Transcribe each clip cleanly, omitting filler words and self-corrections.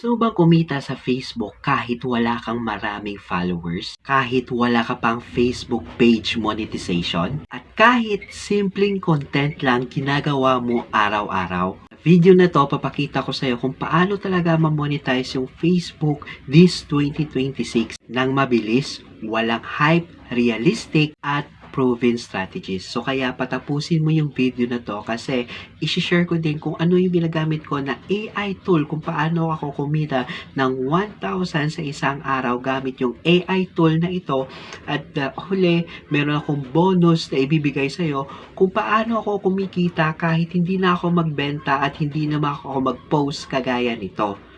Gusto mo bang kumita sa Facebook kahit wala kang maraming followers? Kahit wala ka pang Facebook page monetization? At kahit simpleng content lang ginagawa mo araw-araw? Sa video na to, papakita ko sa iyo kung paano talaga ma-monetize yung Facebook this 2026 nang mabilis, walang hype, realistic, at proven strategies. So kaya patapusin mo yung video na to kasi i-share ko din kung ano yung ginagamit ko na AI tool kung paano ako kumita ng 1,000 sa isang araw gamit yung AI tool na ito at huli meron akong bonus na ibibigay sa iyo kung paano ako kumikita kahit hindi na ako magbenta at hindi na ako mag-post kagaya nito.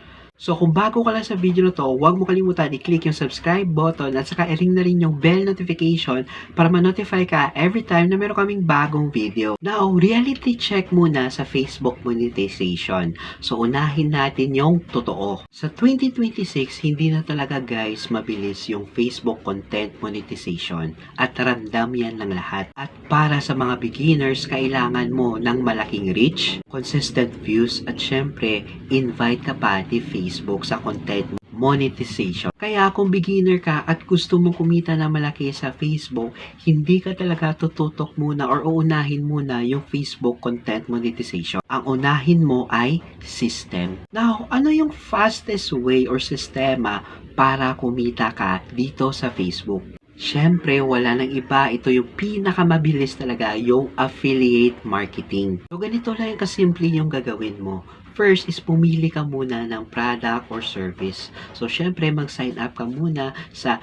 So kung bago ka lang sa video na to, huwag mo kalimutan i-click yung subscribe button at saka i-ring na rin yung bell notification para ma-notify ka every time na meron kaming bagong video. Now, reality check muna sa Facebook monetization. So unahin natin yung totoo. Sa 2026, hindi na talaga guys mabilis yung Facebook content monetization at ramdam yan ng lahat. At para sa mga beginners, kailangan mo ng malaking reach, consistent views at syempre, invite ka pa ni Facebook sa content monetization. Kaya kung beginner ka at gusto mo kumita na malaki sa Facebook, hindi ka talaga tututok muna or uunahin muna yung Facebook content monetization. Ang unahin mo ay system. Now, ano yung fastest way or sistema para kumita ka dito sa Facebook? Siyempre, wala nang iba. Ito yung pinakamabilis talaga, yung affiliate marketing. So, ganito lang yung kasimple yung gagawin mo. First is pumili ka muna ng product or service. So, syempre, mag-sign up ka muna sa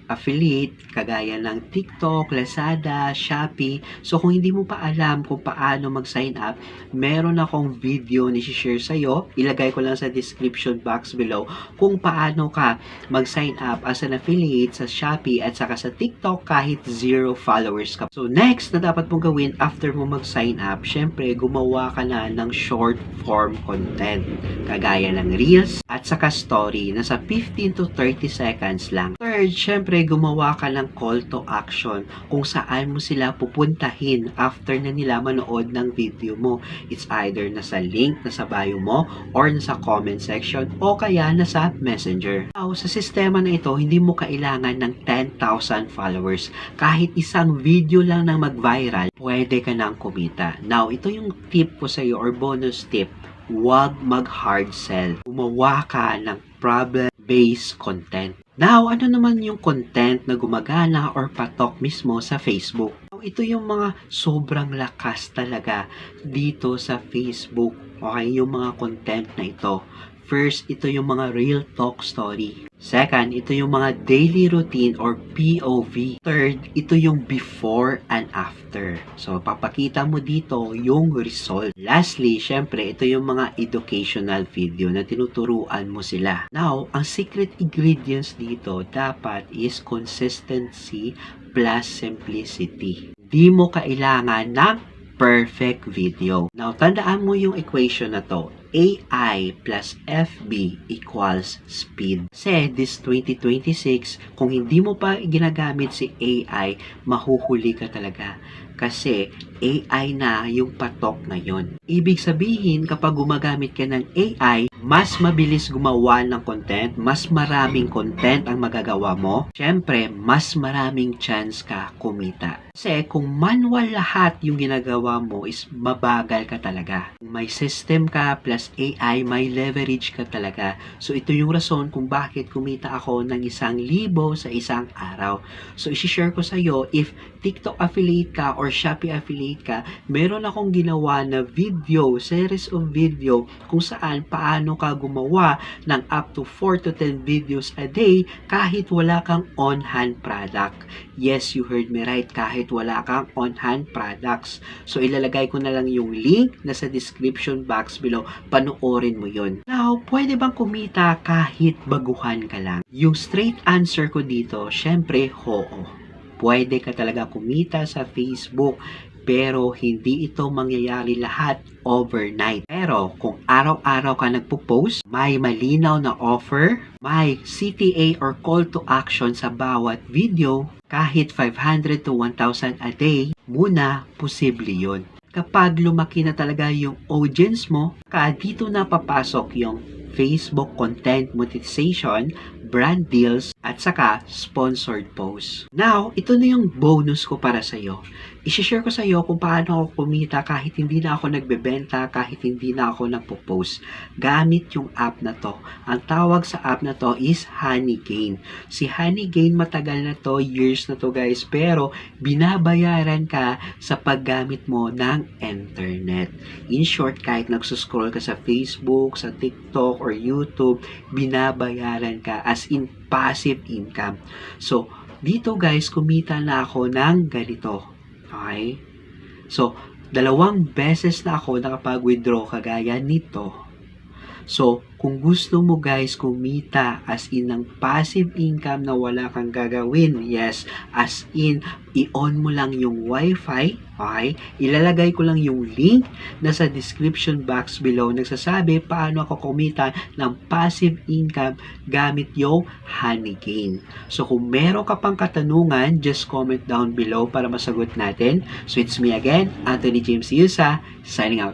affiliate, kagaya ng TikTok, Lazada, Shopee. So, kung hindi mo pa alam kung paano mag-sign up, meron akong video na share sa'yo. Ilagay ko lang sa description box below kung paano ka mag-sign up as an affiliate sa Shopee at saka sa TikTok kahit 0 followers ka. So, next na dapat mong gawin after mo mag-sign up, syempre, gumawa ka na ng short form content. Kagaya ng Reels at saka Story. Nasa 15 to 30 seconds lang. Third, syempre, gumawa ka ng call to action kung saan mo sila pupuntahin after na nila manood ng video mo. It's either nasa link, nasa bio mo, or nasa comment section, o kaya nasa messenger. Now, sa sistema na ito, hindi mo kailangan ng 10,000 followers. Kahit isang video lang na mag-viral, pwede ka nang kumita. Now, ito yung tip ko sa iyo or bonus tip. Huwag mag-hard sell. Gumawa ka ng problem-based content. Now, ano naman yung content na gumagana or patok mismo sa Facebook? Ito yung mga sobrang lakas talaga dito sa Facebook. Okay, yung mga content na ito. First, ito yung mga real talk story. Second, ito yung mga daily routine or POV. Third, ito yung before and after. So, papakita mo dito yung result. Lastly, syempre, ito yung mga educational video na tinuturuan mo sila. Now, ang secret ingredients dito dapat is consistency plus simplicity. Di mo kailangan ng perfect video. Now, tandaan mo yung equation na to. AI plus FB equals speed. Kasi this 2026, kung hindi mo pa ginagamit si AI, mahuhuli ka talaga. Kasi AI na yung patok ngayon. Ibig sabihin, kapag gumagamit ka ng AI, mas mabilis gumawa ng content, mas maraming content ang magagawa mo. Siyempre, mas maraming chance ka kumita. Kasi kung manual lahat yung ginagawa mo is mabagal ka talaga. Kung may system ka plus AI, may leverage ka talaga. So ito yung rason kung bakit kumita ako ng 1,000 sa isang araw. So isi-share ko sa iyo, if TikTok affiliate ka or Shopee affiliate ka, meron akong ginawa na video, series of video kung saan paano ka gumawa ng up to 4 to 10 videos a day kahit wala kang on-hand product. Yes, you heard me right, kahit wala kang on-hand products. So ilalagay ko na lang yung link na sa description box below, panoorin mo yun. Now, pwede bang kumita kahit baguhan ka lang? Yung straight answer ko dito, syempre, oo. Pwede ka talaga kumita sa Facebook, pero hindi ito mangyayari lahat overnight. Pero kung araw-araw ka nagpo-post, may malinaw na offer, may CTA or call to action sa bawat video, kahit 500 to 1,000 a day, muna posible yun. Kapag lumaki na talaga yung audience mo, dito na papasok yung Facebook content monetization, brand deals, at saka sponsored posts. Now, ito na yung bonus ko para sa'yo. I-share ko sa'yo kung paano ako kumita kahit hindi na ako nagbebenta, kahit hindi na ako nagpo-post. Gamit yung app na to. Ang tawag sa app na to is Honeygain. Si Honeygain matagal na to, years na to guys, pero binabayaran ka sa paggamit mo ng internet. In short, kahit nagsuscroll ka sa Facebook, sa TikTok, or YouTube, binabayaran ka as in passive income. So, dito guys, kumita na ako ng ganito. Okay? So, 2 beses na ako nakapag-withdraw kagaya nito. So, kung gusto mo guys kumita as in ng passive income na wala kang gagawin, yes, as in, i-on mo lang yung wifi, okay? Ilalagay ko lang yung link na sa description box below nagsasabi paano ako kumita ng passive income gamit yung Honeygain. So, kung meron ka pang katanungan, just comment down below para masagot natin. So, it's me again, Anthony James Yusa, signing out.